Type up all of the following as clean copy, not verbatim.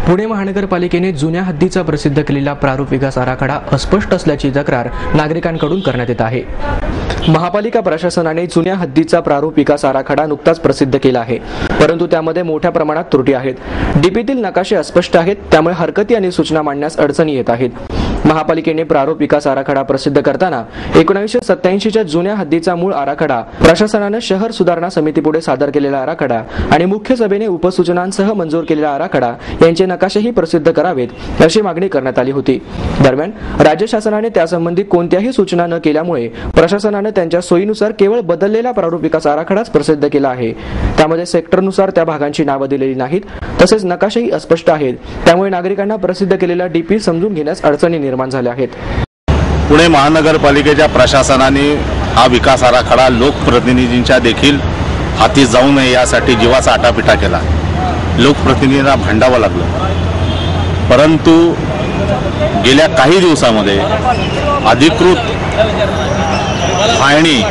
पुणे महानगरपालिकेने जुन्या हद्दीचा प्रसिद्ध केलेला प्रारूप विकास आराखडा अस्पष्ट असल्याची तक्रार नागरिकांकडून करण्यात येत आहे। महापालिका प्रशासनाने जुन्या हद्दीचा प्रारूप विकास आराखडा नुकताच प्रसिद्ध केला आहे, परंतु त्यामध्ये मोठ्या प्रमाणात त्रुटी आहेत। डीपीतील नकाशे अस्पष्ट आहेत, त्यामुळे हरकती आणि सूचना मांडण्यास अडचणी येत आहेत। महापालिकेने प्रारूप विकास आराखडा प्रसिद्ध करताना 1987च्या जुन्या हद्दीचा मूळ आराखडा, प्रशासनाने शहर सुधारणा समितीपुढे सादर केलेला आराखडा आणि मुख्य सभेने उपसूचनांसह मंजूर केलेला आराखडा यांचे नकाशेही प्रसिद्ध करावेत अशी मागणी करण्यात आली होती। दरम्यान राज्य शासनाने त्यासंबंधी कोणत्याही सूचना न केल्यामुळे प्रशासनाने त्यांच्या सोयीनुसार केवळ बदललेला प्रारूप विकास आराखडाच प्रसिद्ध केला आहे। त्यामध्ये सेक्टरनुसार त्या भागांची नावे दिलेली नाहीत, तसेच नकाशेही अस्पष्ट आहेत। त्यामुळे नागरिकांना प्रसिद्ध केलेला डीपी समजून घेण्यास अडचणी निर्माण झाल्या आहेत। पुणे महानगरपालिकेच्या प्रशासनाने हा विकास आराखडा लोकप्रतिनिधींच्या देखील हाती जाऊ नये यासाठी जीवाचा आटापिटा केला। लोकप्रतिनिधींना भांडावं लागलं, परंतु गेल्या काही दिवसांमध्ये अधिकृत फाळणी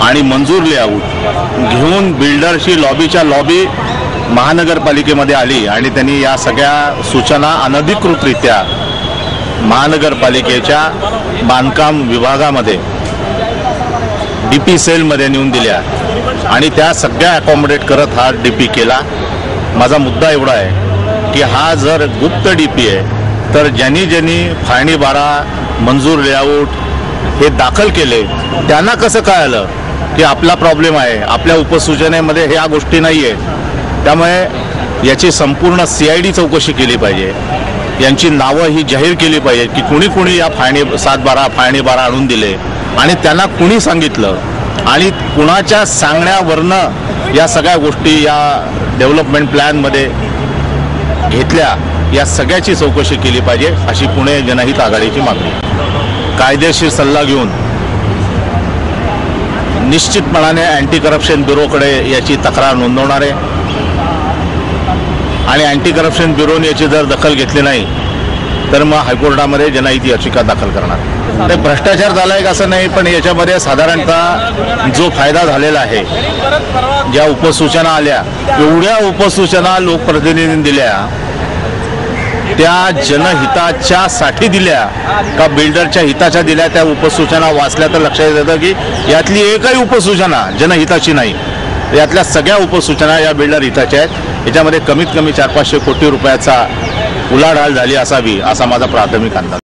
आणि मंजूर लेआउट घेऊन बिल्डरची लॉबीच्या लॉबी महानगरपालिकेमध्ये आली आणि त्यांनी या सगळ्या सूचना अनधिकृतरित्या महानगरपालिकेच्या बांधकाम विभागामध्ये डीपी सेलमध्ये नेऊन दिल्या आणि त्या सगळ्या अकोमोडेट करत हा डीपी केला। माझा मुद्दा एवढा आहे की हा जर गुप्त डीपी आहे तर ज्यांनी फाळणी बारा मंजूर लेआउट हे दाखल केले त्यांना कसं कळलं की आपला प्रॉब्लेम आहे, आपल्या उपसूचनेमध्ये ह्या गोष्टी नाही आहेत। त्यामुळे याची संपूर्ण CID चौकशी केली पाहिजे, यांची नावं ही जाहीर केली पाहिजे की कुणी या फाळणी 7-12 फाळणी बारा आणून दिले आणि त्यांना कुणी सांगितलं आणि कुणाच्या सांगण्यावरनं या सगळ्या गोष्टी या डेव्हलपमेंट प्लॅनमध्ये घेतल्या, या सगळ्याची चौकशी केली पाहिजे अशी पुणे जनहित आघाडीची मागणी। कायदेशीर सल्ला घेऊन निश्चितपणाने अँटी करप्शन ब्युरोकडे याची तक्रार नोंदवणार आहे आणि अँटी करप्शन ब्युरोने याची जर दखल घेतली नाही तर मग हायकोर्टामध्ये जनहित याचिका दाखल करणार। ते भ्रष्टाचार झाला आहे असं नाही, पण याच्यामध्ये साधारणतः जो फायदा झालेला आहे, ज्या उपसूचना आल्या एवढ्या उपसूचना लोकप्रतिनिधींनी दिल्या त्या जनहिताच्या साठी दिल्या का बिल्डरच्या हिताच्या दिल्या, त्या उपसूचना वाचल्या तर लक्षात येतं की यातली एकही उपसूचना जनहिताची नाही। यातल्या सगळ्या उपसूचना या बिल्डर हिताच्या आहेत। याच्यामध्ये कमीत कमी 400-500 कोटी रुपयाचा उलाढाल झाली असावी असा माझा प्राथमिक अंदाज।